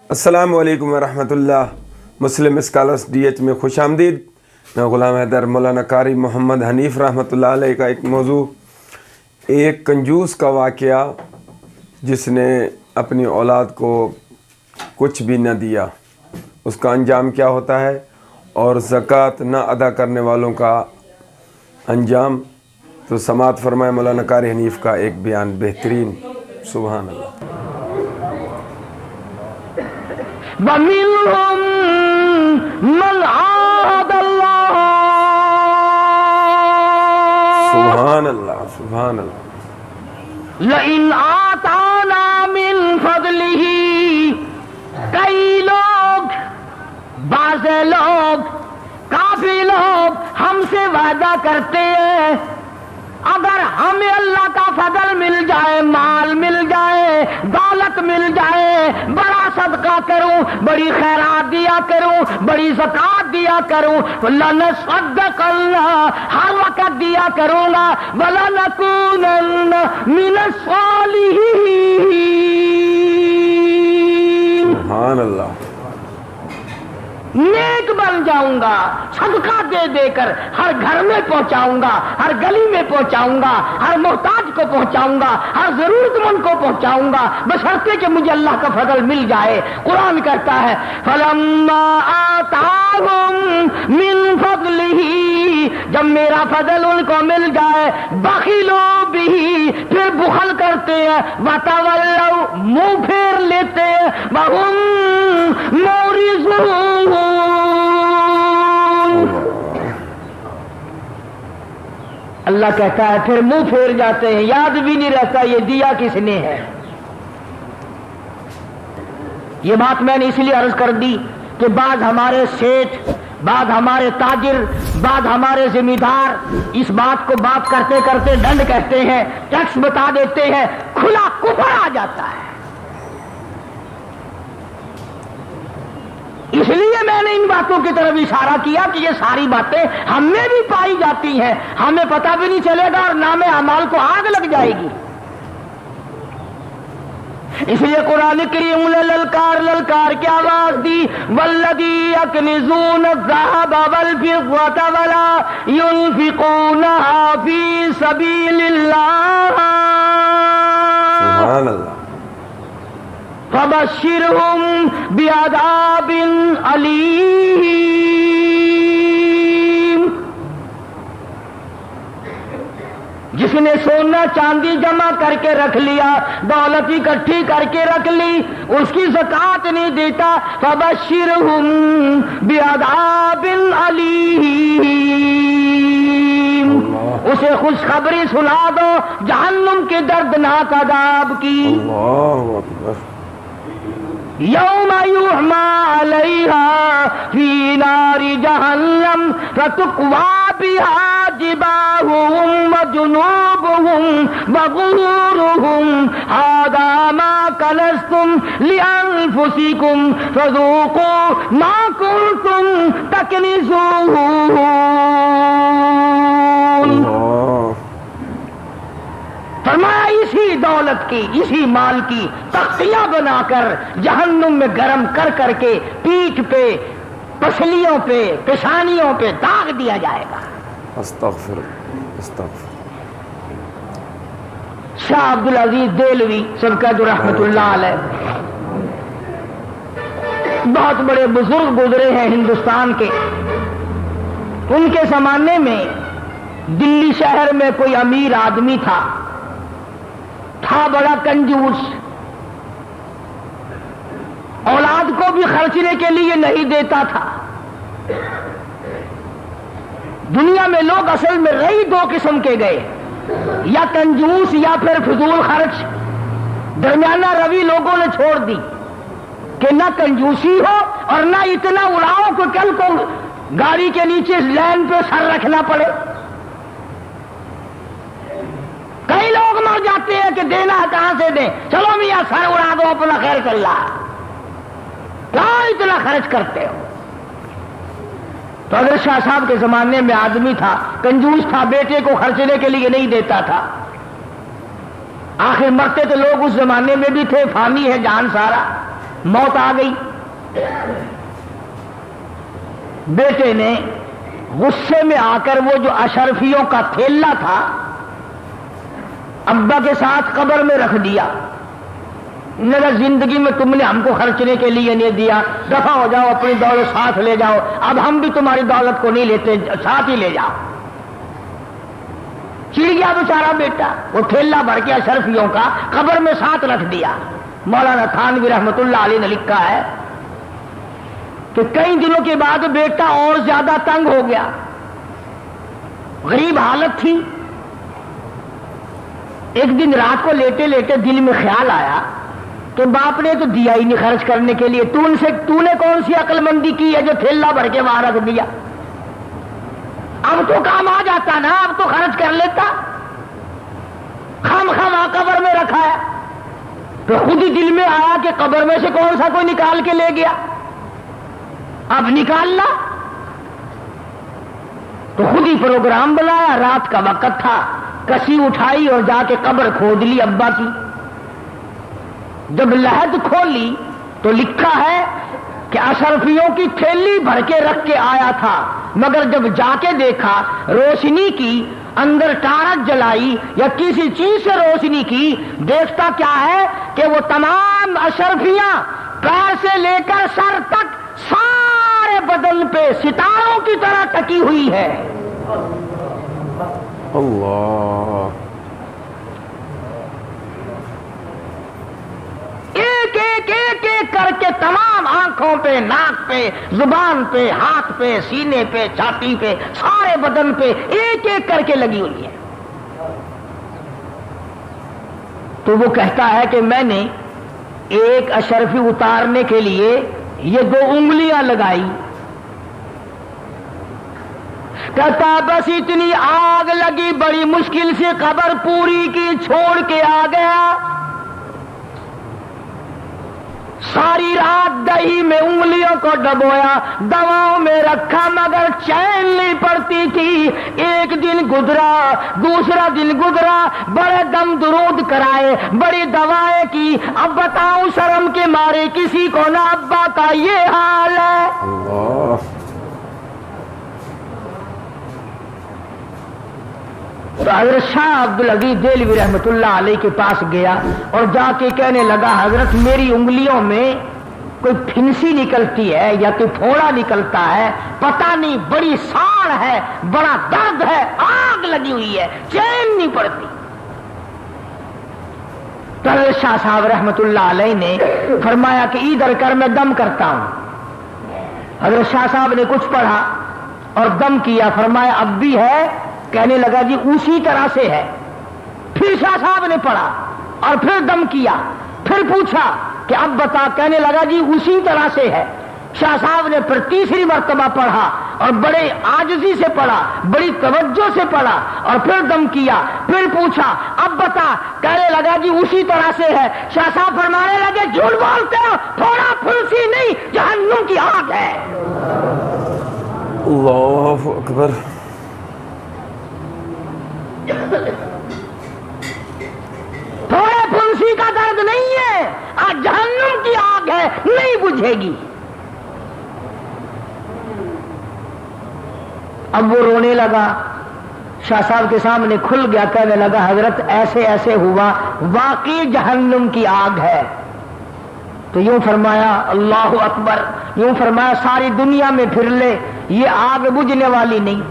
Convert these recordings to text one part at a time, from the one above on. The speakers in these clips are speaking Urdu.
السلام علیکم ورحمۃ اللہ۔ مسلم اسکالرس ڈی ایچ میں خوش آمدید۔ میں غلام حیدر مولانا قاری محمد حنیف رحمۃ اللہ علیہ کا ایک موضوع، ایک کنجوس کا واقعہ جس نے اپنی اولاد کو کچھ بھی نہ دیا، اس کا انجام کیا ہوتا ہے، اور زکوٰۃ نہ ادا کرنے والوں کا انجام۔ تو سماعت فرمائے مولانا قاری حنیف کا ایک بیان بہترین۔ سبحان اللہ۔ وَمِنْهُمْ مَنْ عَاهَدَ اللَّهَ۔ سبحان اللہ، سبحان اللہ۔ لَئِنْ آتَانَا مِنْ فَضْلِهِ، کئی لوگ، بعض لوگ، کافی لوگ ہم سے وعدہ کرتے ہیں اگر ہمیں اللہ کا فضل مل جائے، مال مل جائے، دولت مل جائے، بڑا صدقہ کروں، بڑی خیرات دیا کروں، بڑی زکوٰۃ دیا کروں، لَنَصَدَّقَنَّ، ہر وقت دیا کروں گا، وَلَنَكُونَنَّ مِنَ الصَّالِحِينَ، سبحان اللہ۔ نیک بن جاؤں گا، صدقہ دے دے کر ہر گھر میں پہنچاؤں گا، ہر گلی میں پہنچاؤں گا، ہر محتاج کو پہنچاؤں گا، ہر ضرورت مند کو پہنچاؤں گا، بشرطے کہ مجھے اللہ کا فضل مل جائے۔ قرآن کہتا ہے فَلَمَّا آتَاهُم مِّن فَضْلِهِ، جب میرا فضل ان کو مل جائے، بخلوا بِهِ، پھر بخل کرتے ہیں، وَتَوَلَّوْا، منہ پھیر لیتے ہیں، وَهُم مُعْرِضُونَ، اللہ کہتا ہے پھر منہ پھیر جاتے ہیں، یاد بھی نہیں رہتا یہ دیا کس نے ہے۔ یہ بات میں نے اس لیے عرض کر دی کہ بعض ہمارے سیٹھ، بعض ہمارے تاجر، بعض ہمارے ذمہ دار اس بات کو بات کرتے کرتے ڈنڈ کہتے ہیں، ٹیکس بتا دیتے ہیں، کھلا کفر آ جاتا ہے۔ اس لیے میں نے ان باتوں کی طرف اشارہ کیا کہ یہ ساری باتیں ہم میں بھی پائی جاتی ہیں، ہمیں پتہ بھی نہیں چلے گا اور نام اعمال کو آگ لگ جائے گی۔ اس لیے قرآن کریم نے للکار کی آواز دی، والذی یکنزون الذھب والفضة ولا ينفقونها فی سبیل اللہ، سبحان اللہ۔ فبشرهم بعذاب علیم، جس نے سونا چاندی جمع کر کے رکھ لیا، دولت اکٹھی کر کے رکھ لی، اس کی زکوٰۃ نہیں دیتا، فبشرهم بعذاب علیم، اسے خوشخبری سنا دو جہنم کے دردناک عذاب کی۔ اللہ اکبر۔ یوم یحمى علیہا فی نار جہنم فتقوی بہا جباہہم وجنوبہم وظہورہم ھذا ما کنزتم لانفسکم فذوقوا ما کنتم تکنزون۔ فرمایا اسی دولت کی، اسی مال کی تختیاں بنا کر جہنم میں گرم کر کر کے پیٹھ پہ، پسلیوں پہ، پیشانیوں پہ داغ دیا جائے گا۔ استغفر استغفر۔ شاہ عبدالعزیز دہلوی سبقت رحمت اللہ علیہ، بہت بڑے بزرگ گزرے ہیں ہندوستان کے۔ ان کے زمانے میں دلی شہر میں کوئی امیر آدمی تھا بڑا کنجوس، اولاد کو بھی خرچنے کے لیے نہیں دیتا تھا۔ دنیا میں لوگ اصل میں رہی دو قسم کے گئے، یا کنجوس یا پھر فضول خرچ۔ درمیانہ روی لوگوں نے چھوڑ دی کہ نہ کنجوسی ہو اور نہ اتنا اڑاؤ کہ کل کو گاڑی کے نیچے لین پہ سر رکھنا پڑے۔ کئی لوگ مر جاتے ہیں کہ دینا کہاں سے دیں، چلو میاں سر اڑا دو اپنا خیر کر لا، کہاں اتنا خرچ کرتے ہو۔ تو اگر شاہ صاحب کے زمانے میں آدمی تھا، کنجوس تھا، بیٹے کو خرچنے کے لیے نہیں دیتا تھا، آخر مرتے تو لوگ اس زمانے میں بھی تھے، فانی ہے جان سارا، موت آ گئی. بیٹے نے غصے میں آ کر وہ جو اشرفیوں کا تھیلا تھا ابا کے ساتھ قبر میں رکھ دیا. نے کہا زندگی میں تم نے ہم کو خرچنے کے لیے نہیں دیا, دفع ہو جاؤ, اپنی دولت ساتھ لے جاؤ, اب ہم بھی تمہاری دولت کو نہیں لیتے, ساتھ ہی لے جاؤ. چڑ گیا بیچارہ بیٹا, وہ تھیلا بھر کے اشرفیوں کا قبر میں ساتھ رکھ دیا. مولانا تھانوی رحمت اللہ علیہ نے لکھا ہے کہ کئی دنوں کے بعد بیٹا اور زیادہ تنگ ہو گیا, غریب حالت تھی. ایک دن رات کو لیٹے لیٹے دل میں خیال آیا کہ باپ نے تو دیا ہی نہیں خرچ کرنے کے لیے, تو نے کون سی عقل مندی کی ہے جو تھیلا بھر کے وہاں رکھ دیا. اب تو کام آ جاتا نا, اب تو خرچ کر لیتا, خام قبر میں رکھا ہے. تو خود ہی دل میں آیا کہ قبر میں سے کون سا کوئی نکال کے لے گیا, اب نکالنا. تو خود ہی پروگرام بنایا, رات کا وقت تھا, کسی اٹھائی اور جا کے قبر کھود لی ابا کی. جب لحد کھولی تو لکھا ہے کہ اشرفیوں کی تھیلی بھر کے رکھ کے آیا تھا, مگر جب جا کے دیکھا روشنی کی, اندر ٹارچ جلائی یا کسی چیز سے روشنی کی, دیکھتا کیا ہے کہ وہ تمام اشرفیاں پیر سے لے کر سر تک سارے بدن پہ ستاروں کی طرح ٹکی ہوئی ہے. اللہ, ایک ایک ایک ایک کر کے تمام آنکھوں پہ, ناک پہ, زبان پہ, ہاتھ پہ, سینے پہ, چھاتی پہ, سارے بدن پہ ایک ایک کر کے لگی ہوئی ہے. تو وہ کہتا ہے کہ میں نے ایک اشرفی اتارنے کے لیے یہ 2 انگلیاں لگائی. کہتا بس اتنی آگ لگی, بڑی مشکل سے قبر پوری کی چھوڑ کے آ گیا. ساری رات دہی میں انگلیوں کو ڈبویا, دواؤں میں رکھا, مگر چین نہیں پڑتی تھی. ایک دن گزرا, دوسرا دن گزرا, بڑے دم درود کرائے, بڑی دوائیں کی. اب بتاؤں شرم کے مارے کسی کو نہ ابا کا یہ حال ہے. اللہ, تو حضرت شاہ عبدالعزیز دہلوی رحمت اللہ علیہ کے پاس گیا اور جا کے کہنے لگا حضرت میری انگلیوں میں کوئی پھنسی نکلتی ہے یا کوئی پھوڑا نکلتا ہے, پتہ نہیں, بڑی ساڑ ہے, بڑا درد ہے, آگ لگی ہوئی ہے, چین نہیں پڑتی. تو حضرت شاہ صاحب رحمت اللہ علیہ نے فرمایا کہ ادھر کر, میں دم کرتا ہوں. حضرت شاہ صاحب نے کچھ پڑھا اور دم کیا. فرمایا اب بھی ہے؟ کہنے لگا جی اسی طرح سے ہے. پھر شاہ صاحب نے پڑھا اور پھر دم کیا. پھر پوچھا کہ اب بتا, کہنے لگا جی اسی طرح سے ہے. شاہ صاحب نے پھر تیسری مرتبہ پڑھا اور بڑے عاجزی سے پڑھا, بڑی توجہ سے پڑھا اور پھر دم کیا. پھر پوچھا اب بتا, کہنے لگا جی اسی طرح سے ہے. شاہ صاحب فرمانے لگے جھوٹ بولتے ہو, تھوڑا پھنسی نہیں, جہنم کی آگ ہے. اللہ اکبر. تھوڑے پھنسی کا درد نہیں ہے, آج جہنم کی آگ ہے, نہیں بجھے گی. اب وہ رونے لگا, شاہ صاحب کے سامنے کھل گیا, کہنے لگا حضرت ایسے ایسے ہوا, واقعی جہنم کی آگ ہے. تو یوں فرمایا اللہ اکبر, یوں فرمایا ساری دنیا میں پھر لے, یہ آگ بجھنے والی نہیں.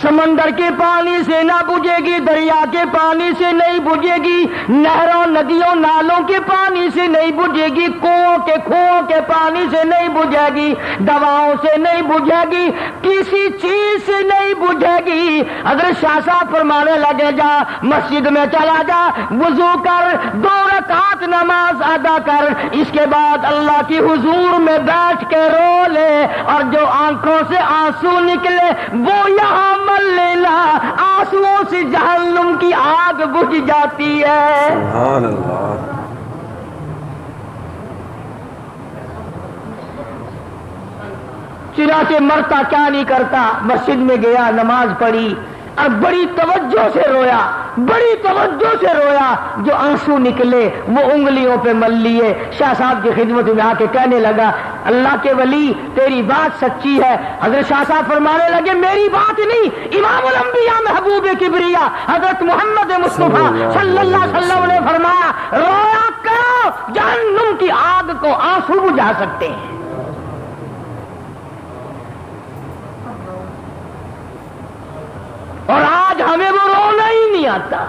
سمندر کے پانی سے نہ بجھے گی, دریا کے پانی سے نہیں بجھے گی, نہروں ندیوں نالوں کے پانی سے نہیں بجھے گی, کنووں کے پانی سے نہیں بجھے گی, دواؤں سے نہیں بجھے گی, کسی چیز سے نہیں بجھے گی. اگر شاہ صاحب فرمانے لگے جا مسجد میں چلا جا, وضو کر, 2 رکعت نماز ادا کر, اس کے بعد اللہ کی حضور میں بیٹھ کے رو لے, اور جو آنکھوں سے آنسو نکلے وہ یہاں لیلا, آنسوؤں سے جہنم کی آگ بجھ جاتی ہے. سبحان اللہ. چنانچہ مرتا کیا نہیں کرتا, مسجد میں گیا, نماز پڑھی اور بڑی توجہ سے رویا. بڑی توجہ سے رویا، جو آنسو نکلے وہ انگلیوں پہ مل لیے۔ شاہ صاحب کی خدمت میں آ کے کہنے لگا اللہ کے ولی تیری بات سچی ہے۔ حضرت شاہ صاحب فرمانے لگے میری بات نہیں، امام الانبیاء محبوب کبریا حضرت محمد مصطفیٰ صلی اللہ علیہ وسلم نے فرمایا رویا کرو، جہنم کی آگ کو آنسو بجھا سکتے ہیں۔ اور آج ہمیں وہ رونا ہی نہیں آتا۔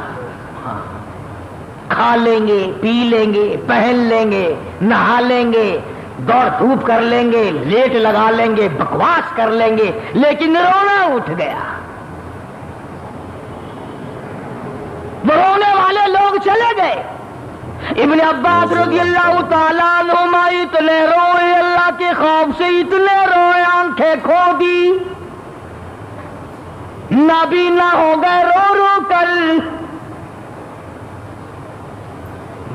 کھا لیں گے، پی لیں گے، پہن لیں گے، نہا لیں گے، دوڑ دھوپ کر لیں گے، لیٹ لگا لیں گے، بکواس کر لیں گے، لیکن رونا اٹھ گیا۔ وہ رونے والے لوگ چلے گئے۔ ابن عباس رضی اللہ تعالیٰ عنہما اتنے روئے، اللہ کے خوف سے اتنے روئے، آنکھیں کھو دی، نابینا ہو گئے رو رو کر۔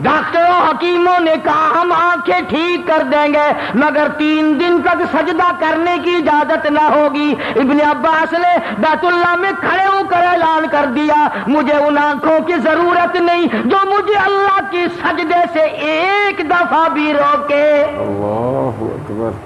ڈاکٹروں حکیموں نے کہا ہم آنکھیں ٹھیک کر دیں گے مگر 3 دن تک سجدہ کرنے کی اجازت نہ ہوگی۔ ابن عباس نے بیت اللہ میں کھڑے ہو کر اعلان کر دیا مجھے ان آنکھوں کی ضرورت نہیں جو مجھے اللہ کی سجدے سے ایک دفعہ بھی روکے۔ اللہ اکبر۔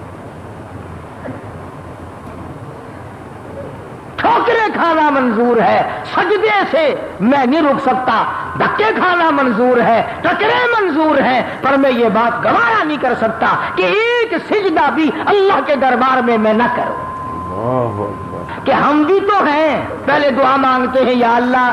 ٹھوکرے کھانا منظور ہے، سجدے سے میں نہیں رک سکتا، دھکے کھانا منظور ہے، ٹکرے منظور ہیں، پر میں یہ بات گوارا نہیں کر سکتا کہ ایک سجدہ بھی اللہ کے دربار میں نہ کروں۔ اللہ اکبر۔ کہ ہم بھی تو ہیں، پہلے دعا مانگتے ہیں یا اللہ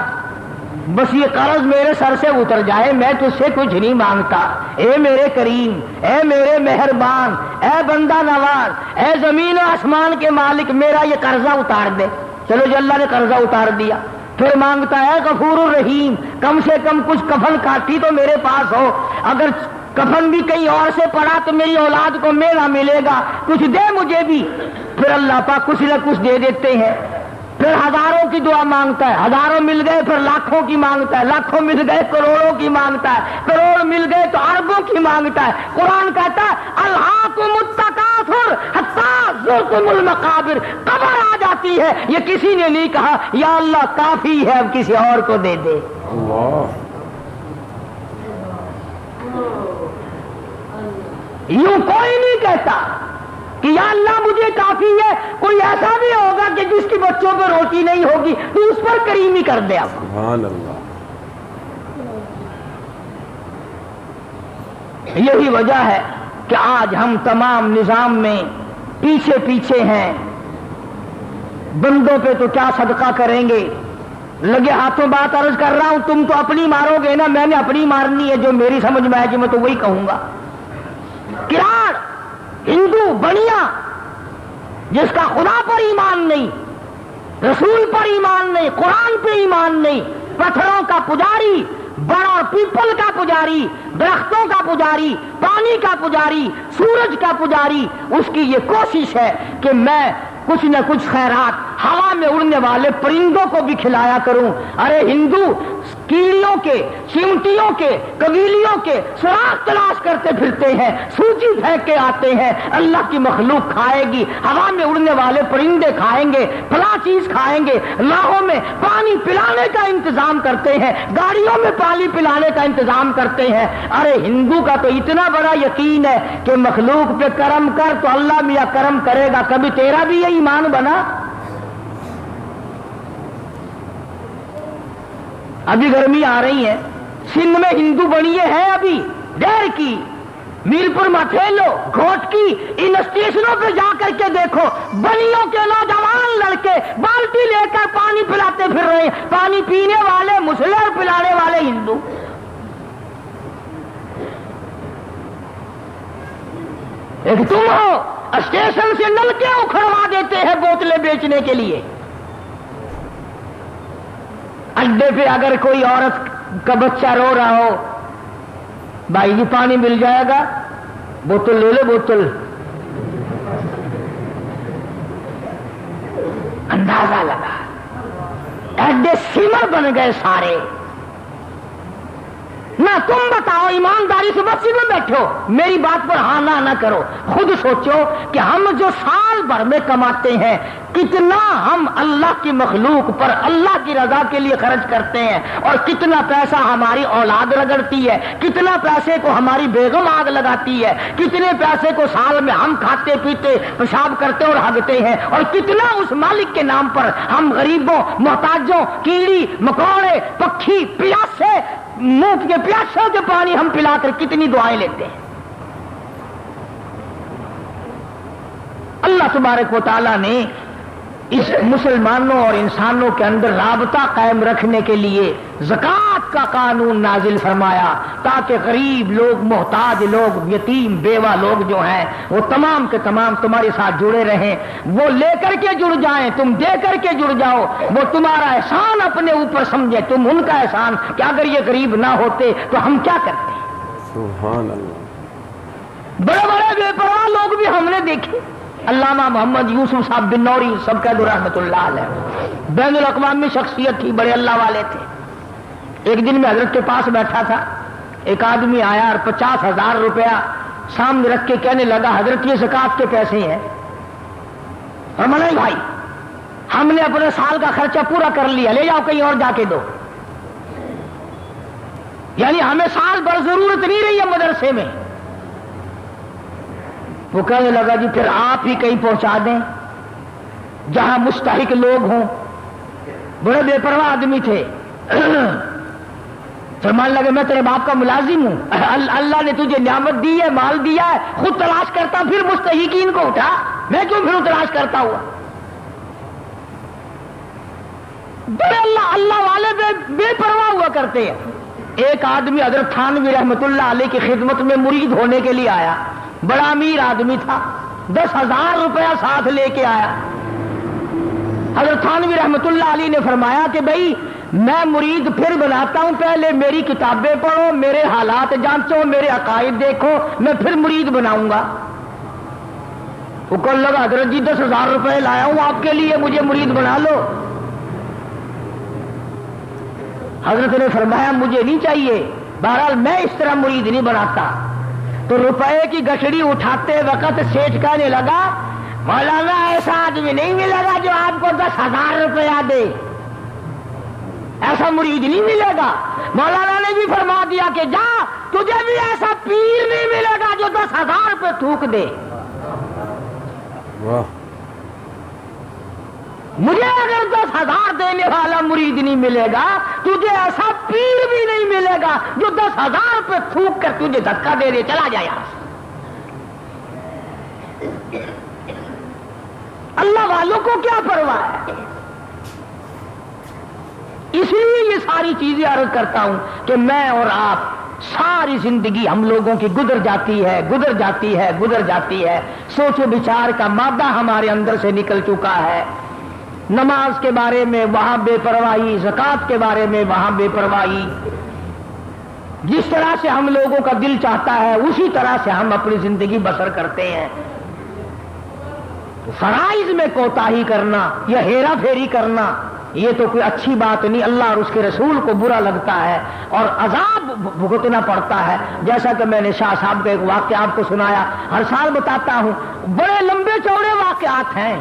بس یہ قرض میرے سر سے اتر جائے، میں تجھ سے کچھ نہیں مانگتا، اے میرے کریم، اے میرے مہربان، اے بندہ نواز، اے زمین و آسمان کے مالک میرا یہ قرضہ اتار دے۔ چلو جی اللہ نے قرضہ اتار دیا، پھر مانگتا ہے غفور الرحیم کم سے کم کچھ کفن کاٹھی تو میرے پاس ہو، اگر کفن بھی کہیں اور سے پڑا تو میری اولاد کو میرا ملے گا، کچھ دے مجھے بھی۔ پھر اللہ پاک کچھ نہ کچھ دے دیتے ہیں۔ پھر ہزاروں کی دعا مانگتا ہے، ہزاروں مل گئے پھر لاکھوں کی مانگتا ہے، لاکھوں مل گئے کروڑوں کی مانگتا ہے، کروڑ مل گئے تو اربوں کی مانگتا ہے۔ قرآن کہتا ہے الہاکم التکاثر حتی زرتم المقابر، قبر آ جاتی ہے، یہ کسی نے نہیں کہا یا اللہ کافی ہے اب کسی اور کو دے دے۔ اللہ یوں کوئی نہیں کہتا کہ یا اللہ مجھے کافی ہے، کوئی ایسا بھی ہوگا کہ جس کی بچوں پہ روٹی نہیں ہوگی تو اس پر کریمی کر دے آپ۔ سبحان اللہ۔ یہی وجہ ہے کہ آج ہم تمام نظام میں پیچھے پیچھے ہیں، بندوں پہ تو کیا صدقہ کریں گے، لگے ہاتھوں بات عرض کر رہا ہوں، تم تو اپنی مارو گے نا، میں نے اپنی مارنی ہے، جو میری سمجھ میں ہے کہ میں تو وہی کہوں گا۔ کراڑ ہندو بنیا جس کا خدا پر ایمان نہیں، رسول پر ایمان نہیں، قرآن پہ ایمان نہیں، پتھروں کا پجاری، بڑا پیپل کا پجاری، درختوں کا پجاری، پانی کا پجاری، سورج کا پجاری، اس کی یہ کوشش ہے کہ میں کچھ نہ کچھ خیرات ہوا میں اڑنے والے پرندوں کو بھی کھلایا کروں۔ ارے ہندو کیڑیوں کے، چیونٹیوں کے، قبیلیوں کے سراغ تلاش کرتے پھرتے ہیں، سوجی پھینک کے آتے ہیں، اللہ کی مخلوق کھائے گی، ہوا میں اڑنے والے پرندے کھائیں گے، فلاں چیز کھائیں گے، لاہوں میں پانی پلانے کا انتظام کرتے ہیں، گاڑیوں میں پانی پلانے کا انتظام کرتے ہیں۔ ارے ہندو کا تو اتنا بڑا یقین ہے کہ مخلوق پہ کرم کر تو اللہ میاں کرم کرے گا، کبھی تیرا بھی یہ ایمان بنا؟ ابھی گرمی آ رہی ہے، سندھ میں ہندو بنیے ہیں ابھی، ڈیر کی، میر پور مٹھیلو، گھوٹ کی، ان اسٹیشنوں پہ جا کر کے دیکھو، بنیوں کے نوجوان لڑکے بالٹی لے کر پانی پلاتے پھر رہے ہیں، پانی پینے والے مسلے اور پلانے والے ہندو۔ ایک تم ہو اسٹیشن سے نلکے اکھڑوا دیتے ہیں بوتلیں بیچنے کے لیے، اڈے پہ اگر کوئی عورت کا بچہ رو رہا ہو، بھائی جی پانی مل جائے گا، بوتل لے لو بوتل، اندازہ لگا، اڈے سیمر بن گئے سارے۔ نہ تم بتاؤ ایمانداری سے مسجد میں بیٹھے ہو, میری بات پر ہاں نہ کرو. خود سوچو کہ ہم جو سال بھر میں کماتے ہیں کتنا ہم اللہ کی مخلوق پر اللہ کی رضا کے لیے خرچ کرتے ہیں, اور کتنا پیسہ ہماری اولاد رگڑتی ہے, کتنا پیسے کو ہماری بیگم آگ لگاتی ہے, کتنے پیسے کو سال میں ہم کھاتے پیتے پیشاب کرتے اور ہگتے ہیں, اور کتنا اس مالک کے نام پر ہم غریبوں, محتاجوں, کیڑی مکوڑے, پکھی, پیاسے, منہ کے پیاسوں کے پانی ہم پلا کر کتنی دعائیں لیتے ہیں. اللہ تبارک و تعالیٰ نے اس مسلمانوں اور انسانوں کے اندر رابطہ قائم رکھنے کے لیے زکوٰۃ کا قانون نازل فرمایا, تاکہ غریب لوگ, محتاج لوگ, یتیم بیوہ لوگ جو ہیں وہ تمام کے تمام تمہارے ساتھ جڑے رہیں. وہ لے کر کے جڑ جائیں, تم دے کر کے جڑ جاؤ. وہ تمہارا احسان اپنے اوپر سمجھے, تم ان کا احسان, کہ اگر یہ غریب نہ ہوتے تو ہم کیا کرتے. سبحان اللہ. بڑے بڑے بے پرواہ لوگ بھی ہم نے دیکھے. علامہ محمد یوسف صاحب بنوری سب کا رحمۃ اللہ علیہ بین الاقوامی شخصیت تھی, بڑے اللہ والے تھے. ایک دن میں حضرت کے پاس بیٹھا تھا, ایک آدمی آیا اور 50,000 روپیہ سامنے رکھ کے کہنے لگا, حضرت یہ زکوٰۃ کے پیسے ہیں. اور نہیں بھائی, ہم نے اپنے سال کا خرچہ پورا کر لیا, لے جاؤ کہیں اور جا کے دو. یعنی ہمیں سال بھر ضرورت نہیں رہی ہے مدرسے میں. وہ کہنے لگا جی پھر آپ ہی کہیں پہنچا دیں جہاں مستحق لوگ ہوں. بڑے بے پرواہ آدمی تھے. فرمان لگے میں تیرے باپ کا ملازم ہوں, اللہ نے تجھے نعمت دی ہے, مال دیا ہے, خود تلاش کرتا, پھر مستحقین کو اٹھا, میں کیوں پھر تلاش کرتا ہوا. بڑے اللہ والے بے پرواہ ہوا کرتے ہیں. ایک آدمی حضرت تھانوی رحمت اللہ علیہ کی خدمت میں مرید ہونے کے لیے آیا. بڑا امیر آدمی تھا, 10,000 روپیہ ساتھ لے کے آیا. حضرت تھانوی رحمت اللہ علیہ نے فرمایا کہ بھائی میں مرید پھر بناتا ہوں, پہلے میری کتابیں پڑھو, میرے حالات جانچو, میرے عقائد دیکھو, میں پھر مرید بناؤں گا. وہ کہنے لگا حضرت جی 10,000 روپے لایا ہوں آپ کے لیے, مجھے مرید بنا لو. حضرت نے فرمایا مجھے نہیں چاہیے, بہرحال میں اس طرح مرید نہیں بناتا. تو روپے کی گٹھڑی اٹھاتے وقت سیٹھ کہنے لگا مولانا ایسا آدمی نہیں ملے گا جو آپ کو 10,000 روپیہ دے, ایسا مرید نہیں ملے گا. مولانا نے بھی فرما دیا کہ جا, تجھے بھی ایسا پیر نہیں ملے گا جو 10,000 روپے تھوک دے. مجھے اگر 10,000 دینے والا مرید نہیں ملے گا, تجھے ایسا پیر بھی نہیں ملے گا جو 10,000 روپے تھوک کر تجھے دھکا دے دے چلا جائے. اللہ والوں کو کیا پرواہ ہے. اس لیے یہ ساری چیزیں عرض کرتا ہوں کہ میں اور آپ ساری زندگی ہم لوگوں کی گزر جاتی ہے, گزر جاتی ہے, گزر جاتی ہے. سوچ و بچار کا مادہ ہمارے اندر سے نکل چکا ہے. نماز کے بارے میں وہاں بے پرواہی, زکوٰۃ کے بارے میں وہاں بے پرواہی. جس طرح سے ہم لوگوں کا دل چاہتا ہے اسی طرح سے ہم اپنی زندگی بسر کرتے ہیں. فرائض میں کوتاہی کرنا یا ہیرا پھیری کرنا یہ تو کوئی اچھی بات نہیں. اللہ اور اس کے رسول کو برا لگتا ہے اور عذاب بھگتنا پڑتا ہے. جیسا کہ میں نے شاہ صاحب کا ایک واقعہ آپ کو سنایا, ہر سال بتاتا ہوں, بڑے لمبے چوڑے واقعات ہیں.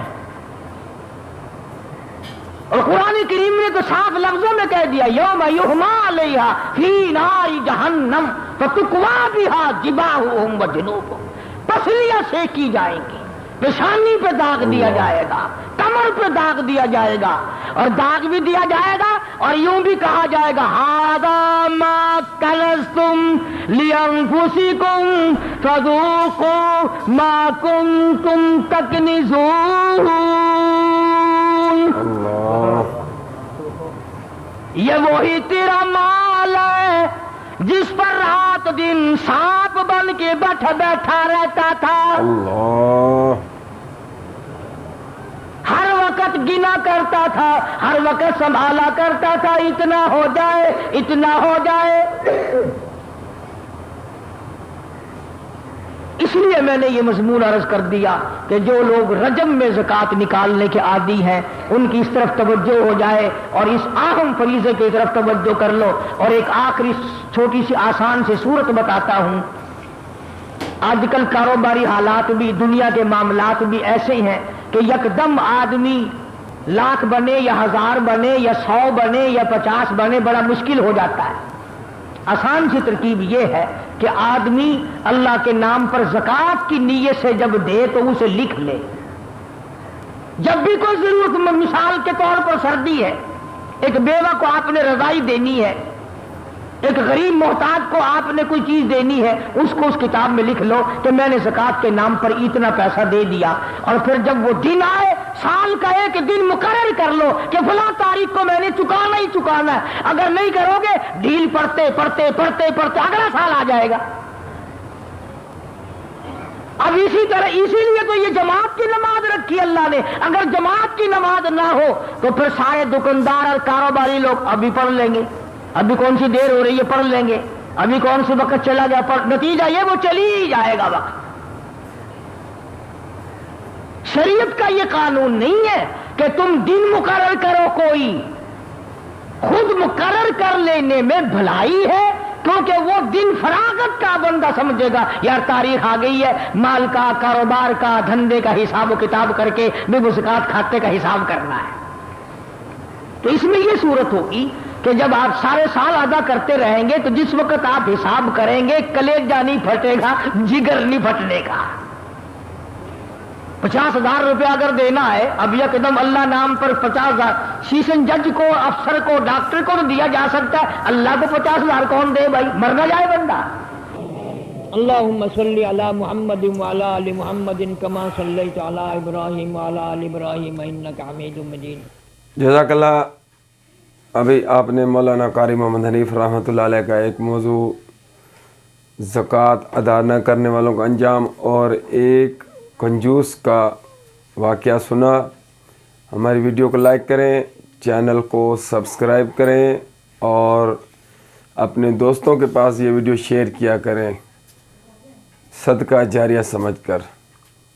اور قرآن کریم نے تو صاف لفظوں میں کہہ دیا یوم یحما علیہا فی نار جہنم فتکوی بہا جباہہم وجنوبہم, پسلیاں سینکی جائیں گی, پیشانی پہ داغ دیا جائے گا, کمر پہ داغ دیا جائے گا, اور داغ بھی دیا جائے گا اور یوں بھی کہا جائے گا ھذا ما کنزتم لانفسکم فذوقوا ما کنتم تکنزون. یہ وہی تیرا مال ہے جس پر رات دن سانپ بن کے بیٹھا رہتا تھا. اللہ. ہر وقت گنا کرتا تھا, ہر وقت سنبھالا کرتا تھا, اتنا ہو جائے, اتنا ہو جائے. اس لیے میں نے یہ مضمون عرض کر دیا کہ جو لوگ رجب میں زکوٰۃ نکالنے کے عادی ہیں ان کی اس طرف توجہ ہو جائے اور اس اہم فریضے کی طرف توجہ کر لو. اور ایک آخری چھوٹی سی آسان سی صورت بتاتا ہوں. آج کل کاروباری حالات بھی دنیا کے معاملات بھی ایسے ہی ہیں کہ یکدم آدمی لاکھ بنے یا 1000 بنے یا 100 بنے یا 50 بنے بڑا مشکل ہو جاتا ہے. آسان سی ترکیب یہ ہے کہ آدمی اللہ کے نام پر زکوٰۃ کی نیت سے جب دے تو اسے لکھ لے. جب بھی کوئی ضرورت مند، مثال کے طور پر سردی ہے، ایک بیوہ کو آپ نے رضائی دینی ہے، ایک غریب محتاج کو آپ نے کوئی چیز دینی ہے، اس کو اس کتاب میں لکھ لو کہ میں نے زکوٰۃ کے نام پر اتنا پیسہ دے دیا. اور پھر جب وہ دن آئے، سال کا ایک دن مقرر کر لو کہ فلاں تاریخ کو میں نے چکانا ہی چکانا ہے. اگر نہیں کرو گے ڈھیل پڑتے پڑتے پڑتے پڑتے اگلا سال آ جائے گا. اب اسی طرح اسی لیے تو یہ جماعت کی نماز رکھی اللہ نے. اگر جماعت کی نماز نہ ہو تو پھر سارے دکاندار اور کاروباری لوگ ابھی پڑھ لیں گے، ابھی کون سی دیر ہو رہی ہے پڑھ لیں گے، ابھی کون سی وقت چلا گیا نتیجہ یہ وہ چلی ہی جائے گا وقت. شریعت کا یہ قانون نہیں ہے کہ تم دن مقرر کرو، کوئی خود مقرر کر لینے میں بھلائی ہے، کیونکہ وہ دن فراغت کا بندہ سمجھے گا یار تاریخ آ گئی ہے، مال کا، کاروبار کا، دھندے کا حساب و کتاب کر کے بھی زکوٰۃ کھاتے کا حساب کرنا ہے. تو اس میں یہ صورت ہوگی کہ جب آپ سارے سال ادا کرتے رہیں گے تو جس وقت آپ حساب کریں گے کلیجہ نہیں پھٹے گا، جگر نہیں پھٹنے کا. 50,000 روپیہ اگر دینا ہے، اب یکدم اللہ نام پر 50,000 سیشن جج کو، افسر کو، ڈاکٹر کو تو دیا جا سکتا ہے، اللہ کو 50,000 کون دے بھائی؟ مر نہ جائے بندہ. اللہم صلی علی محمد وعلی آل محمد کما صلیت علی ابراہیم وعلی آل ابراہیم انک حمید مجید. جزاک اللہ. ابھی آپ نے مولانا قاری محمد حنیف رحمۃ اللہ علیہ کا ایک موضوع زکوٰۃ ادا نہ کرنے والوں کا انجام اور ایک کنجوس کا واقعہ سنا. ہماری ویڈیو کو لائک کریں، چینل کو سبسکرائب کریں اور اپنے دوستوں کے پاس یہ ویڈیو شیئر کیا کریں صدقہ جاریہ سمجھ کر.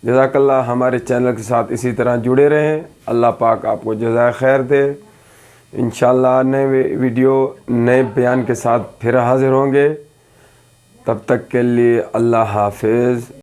جزاک اللہ. ہمارے چینل کے ساتھ اسی طرح جڑے رہیں. اللہ پاک آپ کو جزائے خیر دے. انشاءاللہ نئے ویڈیو نئے بیان کے ساتھ پھر حاضر ہوں گے. تب تک کے لیے اللہ حافظ.